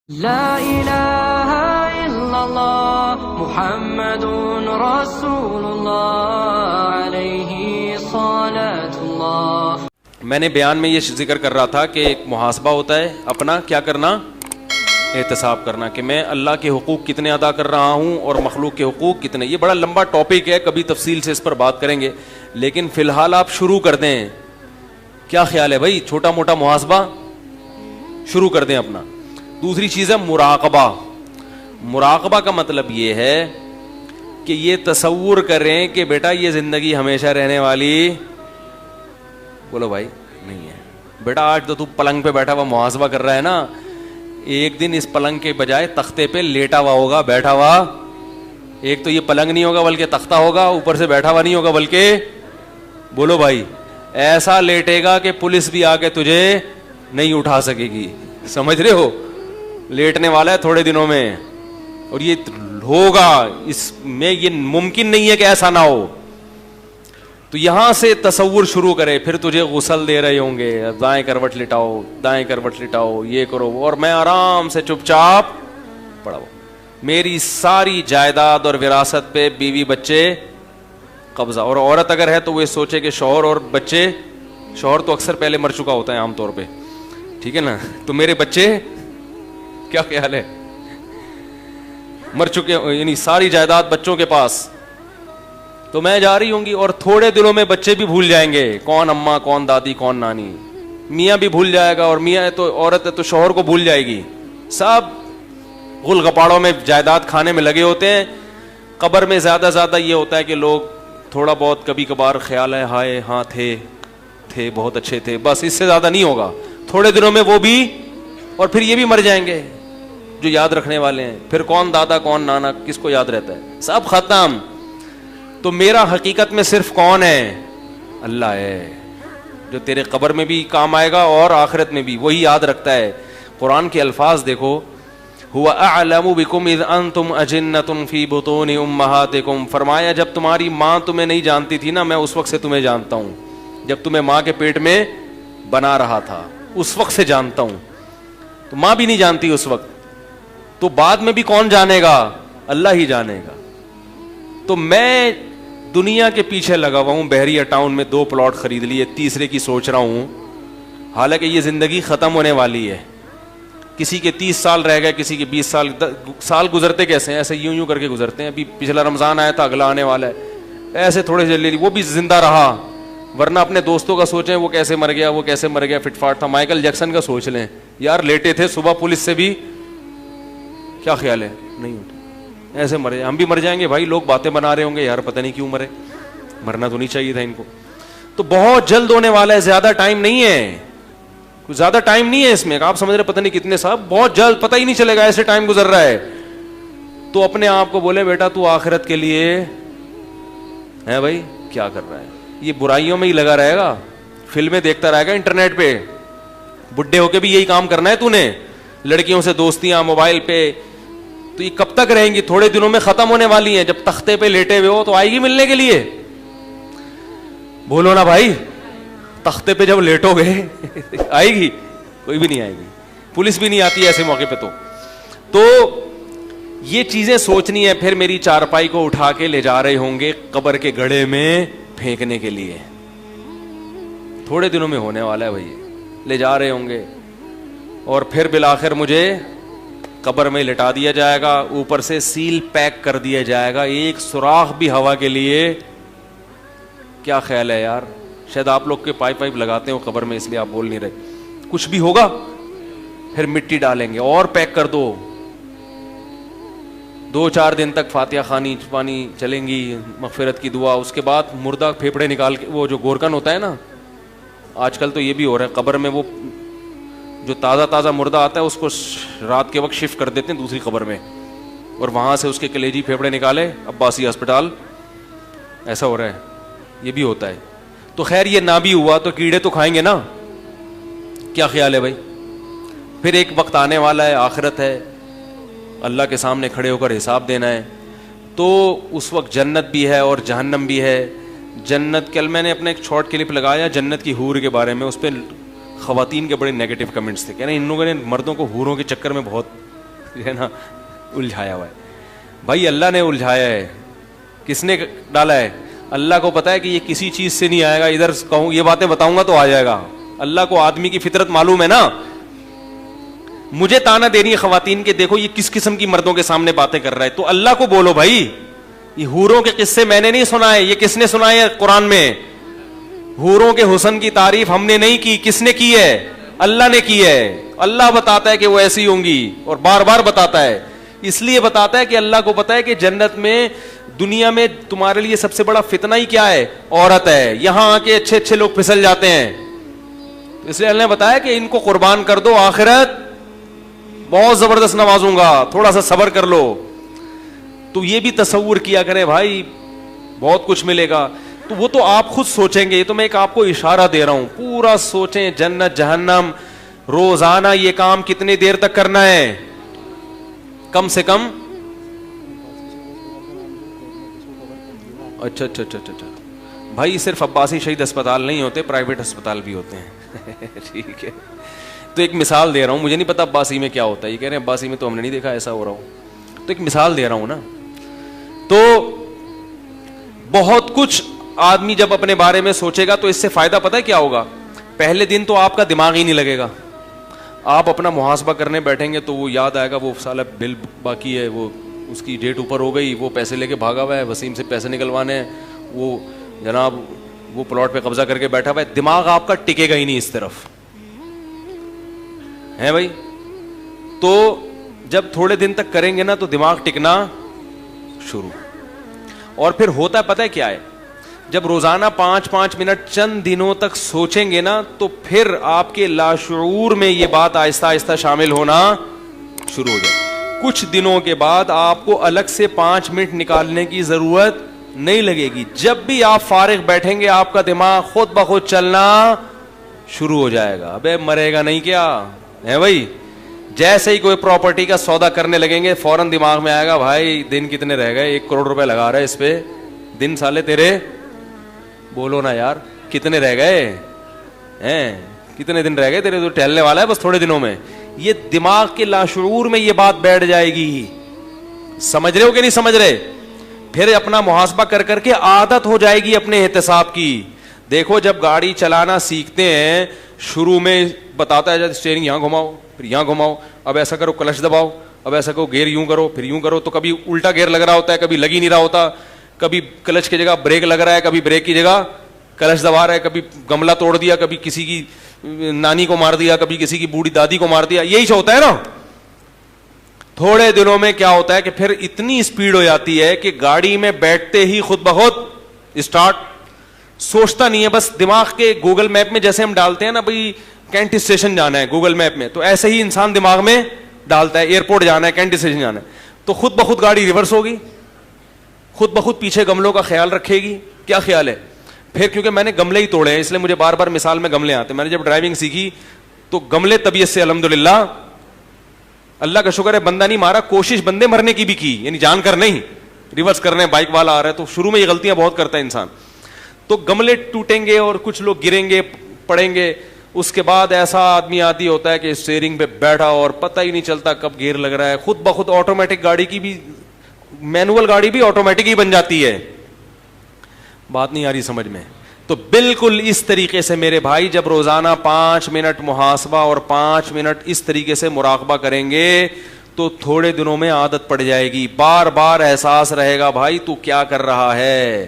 لا الہ الا اللہ محمد رسول اللہ علیہ صلاۃ اللہ۔ میں نے بیان میں یہ ذکر کر رہا تھا کہ ایک محاسبہ ہوتا ہے اپنا کیا کرنا، احتساب کرنا کہ میں اللہ کے حقوق کتنے ادا کر رہا ہوں اور مخلوق کے حقوق کتنے۔ یہ بڑا لمبا ٹاپک ہے، کبھی تفصیل سے اس پر بات کریں گے، لیکن فی الحال آپ شروع کر دیں۔ کیا خیال ہے بھائی؟ چھوٹا موٹا محاسبہ شروع کر دیں اپنا۔ دوسری چیز ہے مراقبہ۔ مراقبہ کا مطلب یہ ہے کہ یہ تصور کریں کہ بیٹا یہ زندگی ہمیشہ رہنے والی، بولو بھائی، نہیں ہے۔ بیٹا آج تو پلنگ پہ بیٹھا ہوا محاسبہ کر رہا ہے نا، ایک دن اس پلنگ کے بجائے تختے پہ لیٹا ہوا ہوگا، بیٹھا ہوا۔ ایک تو یہ پلنگ نہیں ہوگا بلکہ تختہ ہوگا، اوپر سے بیٹھا ہوا نہیں ہوگا بلکہ، بولو بھائی، ایسا لیٹے گا کہ پولیس بھی آ کے تجھے نہیں اٹھا سکے گی۔ سمجھ رہے ہو؟ لیٹنے والا ہے تھوڑے دنوں میں، اور یہ ہوگا، اس میں یہ ممکن نہیں ہے کہ ایسا نہ ہو۔ تو یہاں سے تصور شروع کرے، پھر تجھے غسل دے رہے ہوں گے، دائیں کروٹ لٹاؤ، دائیں کروٹ لٹاؤ، یہ کرو، اور میں آرام سے چپ چاپ پڑا ہوں، میری ساری جائیداد اور وراثت پہ بیوی بچے قبضہ۔ اور عورت اگر ہے تو وہ سوچے کہ شوہر اور بچے، شوہر تو اکثر پہلے مر چکا ہوتا ہے عام طور پہ، ٹھیک ہے نا، تو میرے بچے، کیا خیال ہے، مر چکے، یعنی ساری جائیداد بچوں کے پاس، تو میں جا رہی ہوں گی، اور تھوڑے دنوں میں بچے بھی بھول جائیں گے کون اماں، کون دادی، کون نانی، میاں بھی بھول جائے گا، اور میاں ہے تو عورت ہے تو شوہر کو بھول جائے گی، سب غل غپاڑوں میں جائیداد کھانے میں لگے ہوتے ہیں۔ قبر میں زیادہ زیادہ یہ ہوتا ہے کہ لوگ تھوڑا بہت کبھی کبھار خیال ہے، ہائے ہاں تھے بہت اچھے تھے، بس اس سے زیادہ نہیں ہوگا۔ تھوڑے دنوں میں وہ بھی، اور پھر یہ بھی مر جائیں گے جو یاد رکھنے والے ہیں، پھر کون دادا کون نانا، کس کو یاد رہتا ہے، سب ختم۔ تو میرا حقیقت میں صرف کون ہے؟ اللہ ہے، جو تیرے قبر میں بھی کام آئے گا اور آخرت میں بھی، وہی یاد رکھتا ہے۔ قرآن کے الفاظ دیکھو، هو اعلم بكم اذ انتم اجنة في بطون امهاتكم، فرمایا جب تمہاری ماں تمہیں نہیں جانتی تھی نا، میں اس وقت سے تمہیں جانتا ہوں، جب تمہیں ماں کے پیٹ میں بنا رہا تھا اس وقت سے جانتا ہوں۔ تو ماں بھی نہیں جانتی اس وقت، تو بعد میں بھی کون جانے گا؟ اللہ ہی جانے گا۔ تو میں دنیا کے پیچھے لگا ہوا ہوں، بحریہ ٹاؤن میں 2 پلاٹ خرید لیے، تیسرے کی سوچ رہا ہوں، حالانکہ یہ زندگی ختم ہونے والی ہے۔ کسی کے 30 سال رہ گئے، کسی کے 20 سال، سال گزرتے کیسے ہیں؟ ایسے یوں کر کے گزرتے ہیں۔ ابھی پچھلا رمضان آیا تھا، اگلا آنے والا ہے، ایسے تھوڑے سے لے لی، وہ بھی زندہ رہا، ورنہ اپنے دوستوں کا سوچیں وہ کیسے مر گیا، وہ کیسے مر گیا، فٹ فاٹ تھا۔ مائیکل جیکسن کا سوچ لیں یار، لیٹے تھے، صبح پولیس سے بھی، کیا خیال ہے، نہیں ہوتا، ایسے مرے۔ ہم بھی مر جائیں گے بھائی، لوگ باتیں بنا رہے ہوں گے یار پتہ نہیں کیوں مرے، مرنا تو نہیں چاہیے تھا ان کو۔ تو بہت جلد ہونے والا ہے، زیادہ ٹائم نہیں ہے، کچھ زیادہ ٹائم نہیں ہے اس میں، آپ سمجھ رہے پتہ نہیں کتنے صاحب، بہت جلد، پتہ ہی نہیں چلے گا، ایسے ٹائم گزر رہا ہے۔ تو اپنے آپ کو بولے بیٹا تو آخرت کے لیے ہے بھائی، کیا کر رہا ہے؟ یہ برائیوں میں ہی لگا رہے گا، فلمیں دیکھتا رہے گا انٹرنیٹ پہ، بڈھے ہو کے بھی یہی کام کرنا ہے تو نے، لڑکیوں سے دوستیاں موبائل پہ، تو یہ کب تک رہیں گی؟ تھوڑے دنوں میں ختم ہونے والی ہیں۔ جب تختے پہ لیٹے ہوئے ہو تو آئے گی ملنے کے لیے، بولو نا بھائی، تختے پہ جب لیٹو گے آئے گی؟ کوئی بھی نہیں آئے گی، پولیس بھی نہیں آتی ایسے موقع پہ۔ تو یہ چیزیں سوچنی ہے۔ پھر میری چارپائی کو اٹھا کے لے جا رہے ہوں گے قبر کے گڑھے میں پھینکنے کے لیے، تھوڑے دنوں میں ہونے والا ہے بھائی، لے جا رہے ہوں گے، اور پھر بالآخر مجھے قبر میں لٹا دیا جائے گا، اوپر سے سیل پیک کر دیا جائے گا، ایک سوراخ بھی ہوا کے لیے۔ کیا خیال ہے یار؟ شاید آپ لوگ کے پائپ لگاتے ہو قبر میں، اس لیے آپ بول نہیں رہے، کچھ بھی ہوگا، پھر مٹی ڈالیں گے اور پیک کر دو، 2-4 دن تک فاتحہ خوانی پانی چلیں گی، مغفرت کی دعا، اس کے بعد مردہ پھیپڑے نکال کے، وہ جو گورکن ہوتا ہے نا، آج کل تو یہ بھی ہو رہا ہے، قبر میں وہ جو تازہ مردہ آتا ہے اس کو رات کے وقت شفٹ کر دیتے ہیں دوسری قبر میں، اور وہاں سے اس کے کلیجی پھیپڑے نکالے، عباسی ہسپتال، ایسا ہو رہا ہے، یہ بھی ہوتا ہے۔ تو خیر یہ نہ بھی ہوا تو کیڑے تو کھائیں گے نا، کیا خیال ہے بھائی؟ پھر ایک وقت آنے والا ہے، آخرت ہے، اللہ کے سامنے کھڑے ہو کر حساب دینا ہے، تو اس وقت جنت بھی ہے اور جہنم بھی ہے۔ جنت، کل میں نے اپنے ایک شارٹ کلپ لگایا جنت کی حور کے بارے میں، اس پہ خواتین کے بڑے نیگیٹو کمنٹس تھے، کہہ رہے ہیں ان لوگوں نے مردوں کو حوروں کے چکر میں بہت جو ہے نا الجھایا ہوا ہے. بھائی اللہ نے الجھایا ہے. کس نے ڈالا ہے؟ اللہ کو پتا ہے کہ یہ کسی چیز سے نہیں آئے گا, ادھر کہوں یہ باتیں بتاؤں گا تو آ جائے گا. اللہ کو آدمی کی فطرت معلوم ہے نا. مجھے تانا دے رہی ہے خواتین کے, دیکھو یہ کس قسم کی مردوں کے سامنے باتیں کر رہا ہے, تو اللہ کو بولو بھائی. یہ حوروں کے قصے میں نے نہیں سنائے, یہ کس نے سنائے ہے قرآن میں؟ حوروں کے حسن کی تعریف ہم نے نہیں کی, کس نے کی ہے؟ اللہ نے کی ہے. اللہ بتاتا ہے کہ وہ ایسی ہوں گی, اور بار بار بتاتا ہے. اس لیے بتاتا ہے کہ اللہ کو پتا ہے کہ جنت میں, دنیا میں تمہارے لیے سب سے بڑا فتنہ ہی کیا ہے؟ عورت ہے. یہاں آ کے اچھے اچھے لوگ پھسل جاتے ہیں, اس لیے اللہ نے بتایا کہ ان کو قربان کر دو, آخرت بہت زبردست نوازوں گا, تھوڑا سا صبر کر لو. تو یہ بھی تصور کیا کریں بھائی, بہت کچھ ملے گا. تو وہ تو آپ خود سوچیں گے, یہ تو میں ایک آپ کو اشارہ دے رہا ہوں. پورا سوچیں, جنت جہنم, روزانہ یہ کام کتنی دیر تک کرنا ہے؟ کم سے کم اچھا بھائی, صرف عباسی شہید اسپتال نہیں ہوتے, پرائیویٹ اسپتال بھی ہوتے ہیں. ٹھیک ہے, تو ایک مثال دے رہا ہوں. مجھے نہیں پتا عباسی میں کیا ہوتا ہے, یہ کہہ رہے ہیں عباسی میں تو ہم نے نہیں دیکھا ایسا ہو رہا ہوں, تو ایک مثال دے رہا ہوں نا. تو بہت کچھ آدمی جب اپنے بارے میں سوچے گا تو اس سے فائدہ پتہ ہے کیا ہوگا؟ پہلے دن تو آپ کا دماغ ہی نہیں لگے گا. آپ اپنا محاسبہ کرنے بیٹھیں گے تو وہ یاد آئے گا, وہ سالہ بل باقی ہے, وہ اس کی ڈیٹ اوپر ہو گئی, وہ پیسے لے کے بھاگا ہوا ہے, وسیم سے پیسے نکلوانے ہیں, وہ جناب وہ پلاٹ پہ قبضہ کر کے بیٹھا ہوا ہے. دماغ آپ کا ٹکے گا ہی نہیں اس طرف, ہے بھائی. تو جب تھوڑے دن تک کریں گے نا تو دماغ ٹکنا شروع. اور پھر ہوتا ہے پتہ ہے کیا ہے, جب روزانہ 5 منٹ چند دنوں تک سوچیں گے نا تو پھر آپ کے لاشعور میں یہ بات آہستہ آہستہ شامل ہونا شروع ہو جائے. کچھ دنوں کے بعد آپ کو الگ سے 5 منٹ نکالنے کی ضرورت نہیں لگے گی. جب بھی آپ فارغ بیٹھیں گے آپ کا دماغ خود بخود چلنا شروع ہو جائے گا. ابے مرے گا نہیں کیا ہے بھائی؟ جیسے ہی کوئی پراپرٹی کا سودا کرنے لگیں گے فوراً دماغ میں آئے گا, بھائی دن کتنے رہ گئے, 1 کروڑ روپے لگا رہے اس پہ, دن سالے تیرے بولو نا یار کتنے رہ گئے ہیں, کتنے دن رہ گئے تیرے, تو ٹہلنے والا ہے بس تھوڑے دنوں میں. یہ دماغ کے لاشعور میں یہ بات بیٹھ جائے گی. سمجھ رہے ہو کہ نہیں سمجھ رہے؟ پھر اپنا محاسبہ کر کر کے عادت ہو جائے گی اپنے احتساب کی. دیکھو جب گاڑی چلانا سیکھتے ہیں شروع میں بتاتا ہے اسٹیئرنگ یہاں گھماؤ, پھر یہاں گھماؤ, اب ایسا کرو کلچ دباؤ, اب ایسا کرو گیئر یوں کرو, پھر یوں کرو, تو کبھی الٹا گیئر لگ رہا ہوتا ہے, کبھی لگ ہی نہیں رہا ہوتا, کبھی کلچ کی جگہ بریک لگ رہا ہے, کبھی بریک کی جگہ کلچ دبا رہا ہے, کبھی گملہ توڑ دیا, کبھی کسی کی نانی کو مار دیا, کبھی کسی کی بوڑھی دادی کو مار دیا. یہی ہوتا ہے نا. تھوڑے دنوں میں کیا ہوتا ہے کہ پھر اتنی اسپیڈ ہو جاتی ہے کہ گاڑی میں بیٹھتے ہی خود بخود اسٹارٹ, سوچتا نہیں ہے, بس دماغ کے گوگل میپ میں جیسے ہم ڈالتے ہیں نا بھائی کینٹ اسٹیشن جانا ہے گوگل میپ میں, تو ایسے ہی انسان دماغ میں ڈالتا ہے ایئرپورٹ جانا ہے, کینٹ اسٹیشن جانا ہے, تو خود بخود گاڑی ریورس ہوگی, خود بخود پیچھے گملوں کا خیال رکھے گی. کیا خیال ہے؟ پھر کیونکہ میں نے گملے ہی توڑے ہیں اس لیے مجھے بار بار مثال میں گملے آتے ہیں. میں نے جب ڈرائیونگ سیکھی تو گملے طبیعت سے الحمدللہ اللہ کا شکر ہے بندہ نہیں مارا, کوشش بندے مرنے کی بھی کی, یعنی جان کر نہیں, ریورس کرنے بائک والا آ رہا ہے تو شروع میں یہ غلطیاں بہت کرتا ہے انسان. تو گملے ٹوٹیں گے اور کچھ لوگ گریں گے پڑیں گے. اس کے بعد ایسا آدمی عادی ہوتا ہے کہ اسٹیئرنگ پہ بیٹھا اور پتہ ہی نہیں چلتا کب گیئر لگ رہا ہے. خود بخود آٹومیٹک گاڑی کی بھی, مینوئل گاڑی بھی آٹومیٹک ہی بن جاتی ہے. بات نہیں آ رہی سمجھ میں؟ تو بالکل اس طریقے سے میرے بھائی جب روزانہ 5 منٹ محاسبہ اور 5 منٹ اس طریقے سے مراقبہ کریں گے تو تھوڑے دنوں میں عادت پڑ جائے گی. بار بار احساس رہے گا بھائی تو کیا کر رہا ہے,